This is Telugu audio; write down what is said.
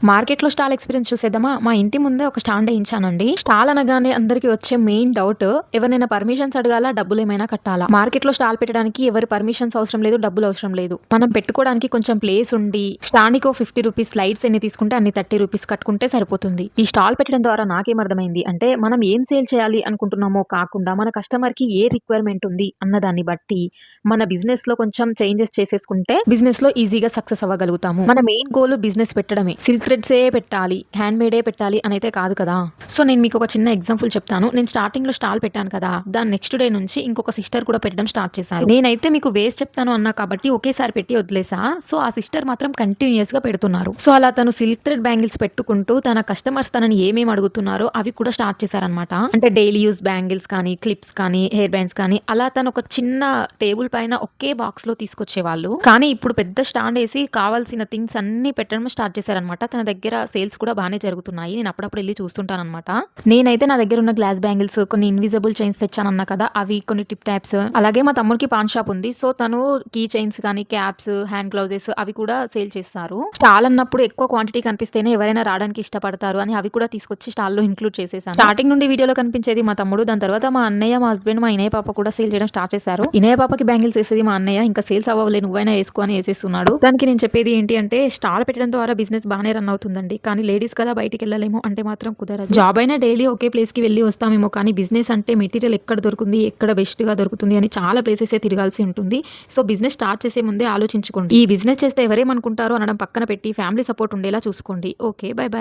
మార్కెట్‌లో స్టాల్ ఎక్స్‌పీరియన్స్ చూసేద్దామా? మా ఇంటి ముందే ఒక స్టాండ్ ఏయించానండి. స్టాల్ అనగానే అందరికి వచ్చే మెయిన్ డౌట్ ఎవరినైనా పర్మిషన్స్ అడగాలా? డబ్బులేమైనా కట్టాలా? మార్కెట్‌లో స్టాల్ పెట్టడానికి ఎవరి పర్మిషన్స్ అవసరం లేదు. డబ్బులు అవసరం లేదు. మనం పెట్టుకోవడానికి కొంచెం ప్లేస్ ఉండి స్టాండ్‌కో ₹50 లైట్స్ ఎన్ని తీసుకుంటే అన్ని ₹30 కట్టుకుంటే సరిపోతుంది. ఈ స్టాల్ పెట్టడం ద్వారా నాకేమర్థమైంది అంటే మనం ఏం సేల్ చేయాలి అనుకుంటున్నామో కాకుండా మన కస్టమర్‌కి ఏ రిక్వైర్‌మెంట్ ఉంది అన్న దాన్ని బట్టి మన బిజినెస్‌లో కొంచెం చేంజెస్ చేసేసుకుంటే బిజినెస్‌లో ఈజీగా సక్సెస్ అవ్వగలుగుతాము. మన మెయిన్ గోల్ బిజినెస్ పెట్టడమే. సిల్క్ థ్రెడ్సే పెట్టాలి, హ్యాండ్ మేడే పెట్టాలి అనైతే కాదు కదా! సో, నేను మీకు ఒక చిన్న ఎగ్జాంపుల్ చెప్తాను. నేను స్టార్టింగ్‌లో స్టాల్ పెట్టాను కదా! దాని నెక్స్ట్ డే నుంచి ఇంకొక సిస్టర్ కూడా పెట్టడం స్టార్ట్ చేశారు. నేనైతే మీకు వేసి చెప్తాను అన్నా కాబట్టి ఒకేసారి పెట్టి వదిలేసా. సో, ఆ సిస్టర్ మాత్రం కంటిన్యూయస్‌గా పెడుతున్నారు. సో, అలా తను సిల్క్ థ్రెడ్ బ్యాంగిల్స్ పెట్టుకుంటూ తన కస్టమర్స్ తనని ఏమేమి అడుగుతున్నారో అవి కూడా స్టార్ట్ చేశారనమాట. అంటే డైలీ యూజ్ బ్యాంగిల్స్ కానీ, క్లిప్స్ కానీ, హెయిర్ బ్యాండ్స్ కానీ అలా తను ఒక చిన్న టేబుల్ పైన ఒకే బాక్స్‌లో తీసుకొచ్చేవాళ్ళు. కానీ ఇప్పుడు పెద్ద స్టాండ్ ఏసి కావాల్సిన థింగ్స్ అన్నీ పెట్టడం స్టార్ట్ చేశారనమాట. తన దగ్గర సేల్స్ కూడా బానే జరుగుతున్నాయి. నేను అప్పుడప్పుడు ఎళ్లి చూస్తుంటాననమాట. నేనైతే నా దగ్గర ఉన్న గ్లాస్ బ్యాంగిల్స్, కొన్ని ఇన్విజిబుల్ చైన్స్ తెచ్చానన్నా కదా! అవి, కొన్ని టిప్ టాప్స్, అలాగే మా తమ్ముడికి పాన్ షాప్ ఉంది. సో, తను కీ చైన్స్ కానీ, క్యాప్స్, హ్యాండ్ గ్లౌజెస్ అవి కూడా సేల్ చేస్తారు. స్టాల్ అన్నప్పుడు ఎక్కువ క్వాంటిటీ కనిపిస్తేనే ఎవరైనా రావడానికి ఇష్టపడతారు అని అవి కూడా తీసుకొచ్చి స్టాల్‌లో ఇంక్లూడ్ చేసేసాను. స్టార్టింగ్ నుండి వీడియోలో కనిపించేది మా తమ్ముడు. దాని తర్వాత మా అన్నయ్య, మా హస్బెండ్, మా ఇనయ్య పాప కూడా సేల్ చేయడం స్టార్ట్ చేశారు. ఇనయ్య పాపకి బ్యాంగిల్స్ ఏసేది మా అన్నయ్య. ఇంకా సేల్స్ అవ్వవులే నువ్వైనా ఏసుకో అని ఏసేస్తున్నాడు. దానికి నేను చెప్పేది ఏంటి అంటే స్టాల్ పెట్టడం ద్వారా బిజినెస్ బానే రన్ అవుతుందండి. కానీ లేడీస్ కదా బయటికెళ్ళలేము అంటే మాత్రం కుదరదు. జాబ్ అయినా డైలీ ఒకే ప్లేస్‌కి వెళ్లి వస్తామేమో కానీ బిజినెస్ అంటే మెటీరియల్ ఎక్కడ దొరుకుతుంది, ఎక్కడ బెస్ట్‌గా దొరుకుతుంది అని చాలా ప్లేసెసే తిరగాల్సి ఉంటుంది. సో, బిజినెస్ స్టార్ట్ చేసే ముందే ఆలోచించుకోండి. ఈ బిజినెస్ చేస్తే ఎవరేమనుకుంటారో అనడం పక్కన పెట్టి ఫ్యామిలీ సపోర్ట్ ఉండేలా చూసుకోండి. ఓకే. By by.